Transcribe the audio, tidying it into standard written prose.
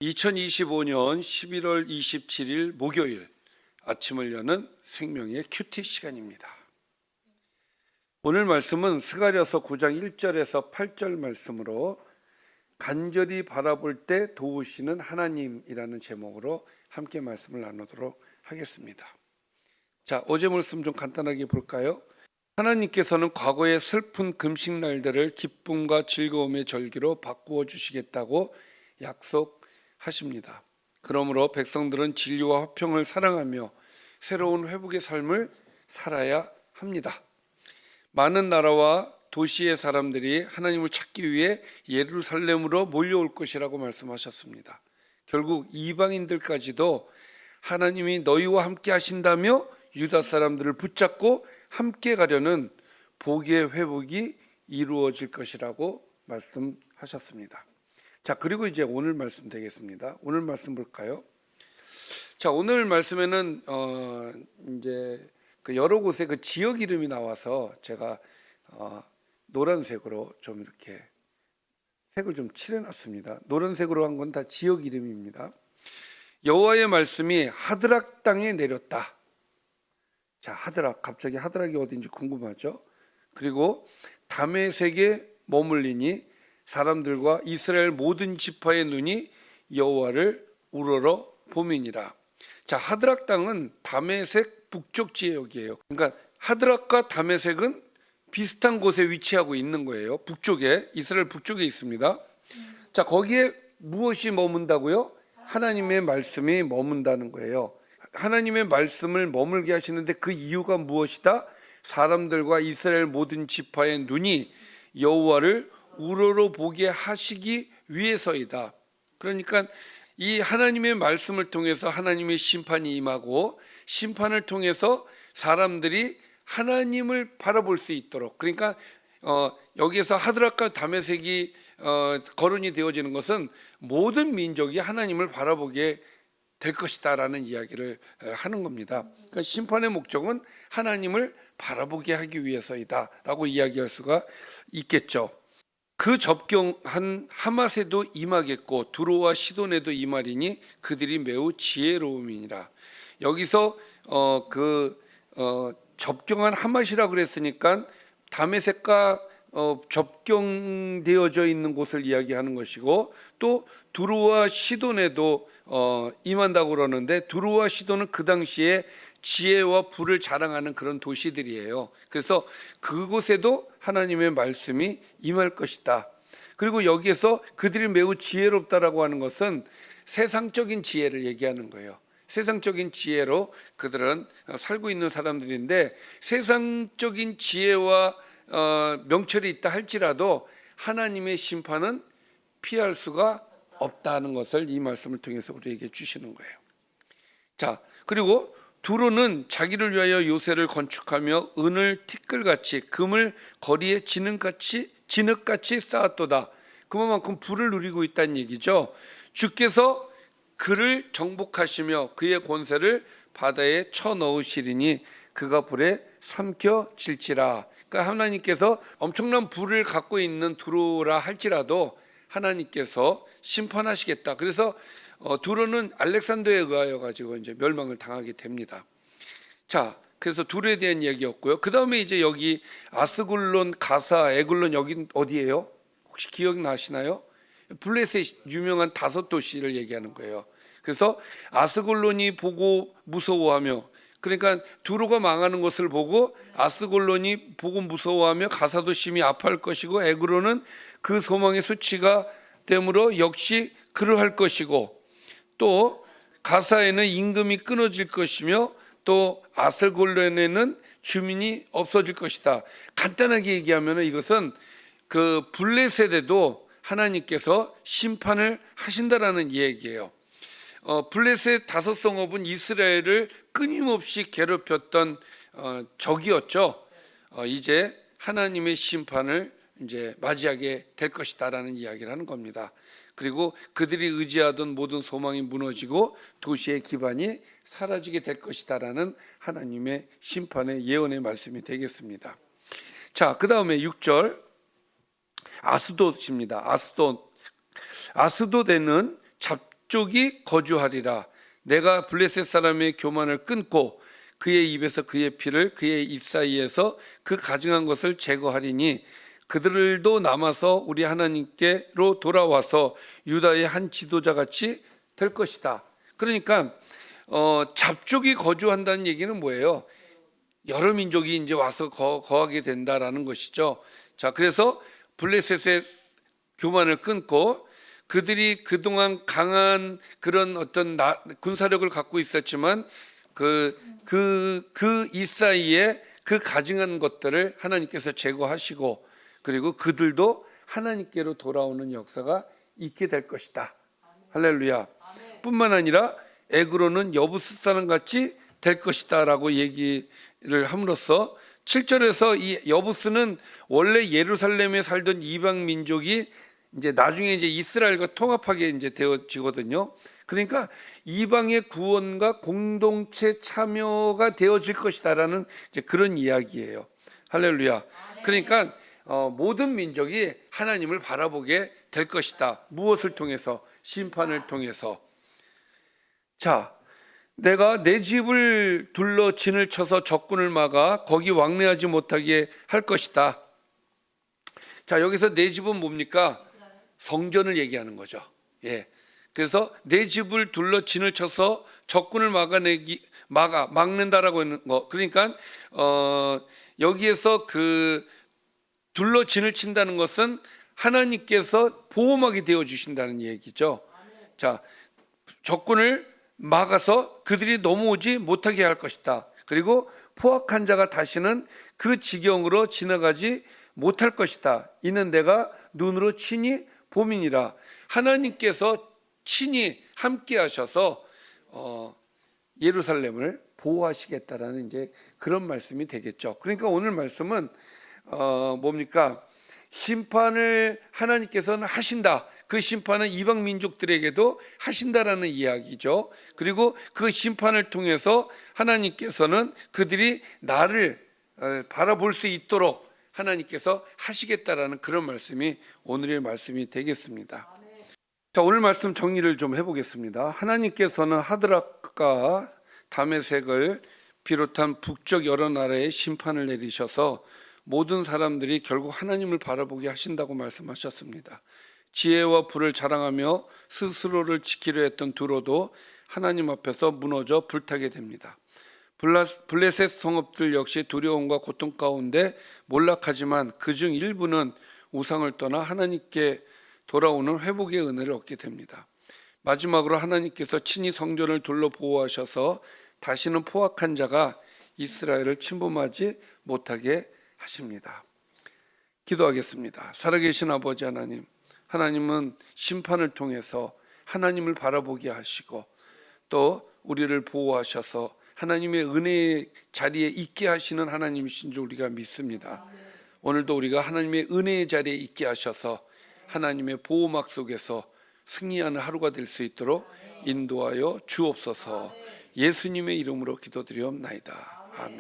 2025년 11월 27일 목요일 아침을 여는 생명의 큐티 시간입니다. 오늘 말씀은 스가랴서 9장 1절에서 8절 말씀으로 간절히 바라볼 때 도우시는 하나님이라는 제목으로 함께 말씀을 나누도록 하겠습니다. 자, 어제 말씀 좀 간단하게 볼까요? 하나님께서는 과거의 슬픈 금식 날들을 기쁨과 즐거움의 절기로 바꾸어 주시겠다고 약속하십니다. 그러므로 백성들은 진리와 화평을 사랑하며 새로운 회복의 삶을 살아야 합니다. 많은 나라와 도시의 사람들이 하나님을 찾기 위해 예루살렘으로 몰려올 것이라고 말씀하셨습니다. 결국 이방인들까지도 하나님이 너희와 함께 하신다며 유다 사람들을 붙잡고 함께 가려는 복의 회복이 이루어질 것이라고 말씀하셨습니다. 자, 그리고 이제 오늘 말씀 되겠습니다. 오늘 말씀 볼까요? 자, 오늘 말씀에는 이제 그 여러 곳에 그 지역 이름이 나와서 제가 노란색으로 좀 이렇게 색을 좀 칠해놨습니다. 노란색으로 한 건 다 지역 이름입니다. 여호와의 말씀이 하드락 땅에 내렸다. 자, 하드락, 갑자기 하드락이 어딘지 궁금하죠? 그리고 다메섹에 머물리니 사람들과 이스라엘 모든 지파의 눈이 여호와를 우러러 봄이니라. 자, 하드락 땅은 다메섹 북쪽 지역이에요. 그러니까 하드락과 다메섹은 비슷한 곳에 위치하고 있는 거예요. 북쪽에, 이스라엘 북쪽에 있습니다. 자, 거기에 무엇이 머문다고요? 하나님의 말씀이 머문다는 거예요. 하나님의 말씀을 머물게 하시는데 그 이유가 무엇이다? 사람들과 이스라엘 모든 지파의 눈이 여호와를 우러러 보게 하시기 위해서이다. 그러니까 이 하나님의 말씀을 통해서 하나님의 심판이 임하고 심판을 통해서 사람들이 하나님을 바라볼 수 있도록, 그러니까 여기에서 하드락과 다메섹이 거론이 되어지는 것은 모든 민족이 하나님을 바라보게 될 것이다라는 이야기를 하는 겁니다. 그러니까 심판의 목적은 하나님을 바라보게 하기 위해서이다라고 이야기할 수가 있겠죠. 그 접경한 하맛에도 임하겠고 두로와 시돈에도 임하리니 그들이 매우 지혜로움이니라. 여기서 접경한 하맛이라고 그랬으니까 다메섹과 접경되어져 있는 곳을 이야기하는 것이고, 또 두로와 시돈에도 임한다고 그러는데 두로와 시돈은 그 당시에 지혜와 부를 자랑하는 그런 도시들이에요. 그래서 그곳에도 하나님의 말씀이 임할 것이다. 그리고 여기에서 그들이 매우 지혜롭다라고 하는 것은 세상적인 지혜를 얘기하는 거예요. 세상적인 지혜로 그들은 살고 있는 사람들인데, 세상적인 지혜와 명철이 있다 할지라도 하나님의 심판은 피할 수가 없다는 것을 이 말씀을 통해서 우리에게 주시는 거예요. 자, 그리고 두로는 자기를 위하여 요새를 건축하며 은을 티끌같이 금을 거리에 진흙같이 쌓았도다. 그만큼 부를 누리고 있다는 얘기죠. 주께서 그를 정복하시며 그의 권세를 바다에 쳐넣으시리니 그가 불에 삼켜질지라. 그러니까 하나님께서 엄청난 부를 갖고 있는 두로라 할지라도 하나님께서 심판하시겠다. 그래서 두로는 알렉산더에 의하여 가지고 이제 멸망을 당하게 됩니다. 자, 그래서 두로에 대한 이야기였고요. 그 다음에 이제 여기 아스글론, 가사, 에글론, 여기 어디예요? 혹시 기억나시나요? 블레셋 유명한 5도시를 얘기하는 거예요. 그래서 아스글론이 보고 무서워하며, 그러니까 두로가 망하는 것을 보고 아스글론이 보고 무서워하며 가사도 심히 아파할 것이고, 에글론은 그 소망의 수치가 되므로 역시 그러할 것이고, 또 가사에는 임금이 끊어질 것이며 또 아스글론에는 주민이 없어질 것이다. 간단하게 얘기하면 이것은 그 블레셋에도 하나님께서 심판을 하신다라는 얘기예요. 블레셋 5성읍은 이스라엘을 끊임없이 괴롭혔던 적이었죠. 이제 하나님의 심판을 이제 맞이하게 될 것이다라는 이야기를 하는 겁니다. 그리고 그들이 의지하던 모든 소망이 무너지고 도시의 기반이 사라지게 될 것이다라는 하나님의 심판의 예언의 말씀이 되겠습니다. 자, 그 다음에 6절 아스돗입니다. 아스돗에는 잡족이 거주하리라. 내가 블레셋 사람의 교만을 끊고 그의 입에서 그의 피를 그의 입 사이에서 그 가증한 것을 제거하리니 그들도 남아서 우리 하나님께로 돌아와서 유다의 한 지도자같이 될 것이다. 그러니까 잡족이 거주한다는 얘기는 뭐예요? 여러 민족이 이제 와서 거하게 된다라는 것이죠. 자, 그래서 블레셋의 교만을 끊고 그들이 그동안 강한 그런 어떤 군사력을 갖고 있었지만 이 사이에 그 가증한 것들을 하나님께서 제거하시고 그리고 그들도 하나님께로 돌아오는 역사가 있게 될 것이다. 할렐루야. 뿐만 아니라 에그로는 여부스 사람 같이 될 것이다라고 얘기를 함으로써 7절에서 이 여부스는 원래 예루살렘에 살던 이방 민족이 이제 나중에 이제 이스라엘과 통합하게 이제 되어지거든요. 그러니까 이방의 구원과 공동체 참여가 되어질 것이다라는 이제 그런 이야기예요. 할렐루야. 그러니까 모든 민족이 하나님을 바라보게 될 것이다. 무엇을 통해서? 심판을 통해서. 자, 내가 내 집을 둘러 진을 쳐서 적군을 막아 거기 왕래하지 못하게 할 것이다. 자, 여기서 내 집은 뭡니까? 성전을 얘기하는 거죠. 예. 그래서 내 집을 둘러 진을 쳐서 적군을 막는다라고 하는 거. 그러니까 여기에서 그 둘러 진을 친다는 것은 하나님께서 보호막이 되어 주신다는 얘기죠. 자, 적군을 막아서 그들이 넘어오지 못하게 할 것이다. 그리고 포악한 자가 다시는 그 지경으로 지나가지 못할 것이다. 이는 내가 눈으로 친히 봄이니라. 하나님께서 친히 함께 하셔서 예루살렘을 보호하시겠다라는 이제 그런 말씀이 되겠죠. 그러니까 오늘 말씀은 뭡니까? 심판을 하나님께서는 하신다. 그 심판은 이방 민족들에게도 하신다라는 이야기죠. 그리고 그 심판을 통해서 하나님께서는 그들이 나를 바라볼 수 있도록 하나님께서 하시겠다라는 그런 말씀이 오늘의 말씀이 되겠습니다. 자, 오늘 말씀 정리를 좀 해보겠습니다. 하나님께서는 하드락과 다메섹을 비롯한 북쪽 여러 나라에 심판을 내리셔서 모든 사람들이 결국 하나님을 바라보게 하신다고 말씀하셨습니다. 지혜와 부를 자랑하며 스스로를 지키려 했던 두로도 하나님 앞에서 무너져 불타게 됩니다. 블레셋 성읍들 역시 두려움과 고통 가운데 몰락하지만 그중 일부는 우상을 떠나 하나님께 돌아오는 회복의 은혜를 얻게 됩니다. 마지막으로 하나님께서 친히 성전을 둘러 보호하셔서 다시는 포악한 자가 이스라엘을 침범하지 못하게 하십니다. 기도하겠습니다. 살아계신 아버지 하나님, 하나님은 심판을 통해서 하나님을 바라보게 하시고 또 우리를 보호하셔서 하나님의 은혜의 자리에 있게 하시는 하나님이신 줄 우리가 믿습니다. 오늘도 우리가 하나님의 은혜의 자리에 있게 하셔서 하나님의 보호막 속에서 승리하는 하루가 될 수 있도록 인도하여 주옵소서. 예수님의 이름으로 기도드리옵나이다.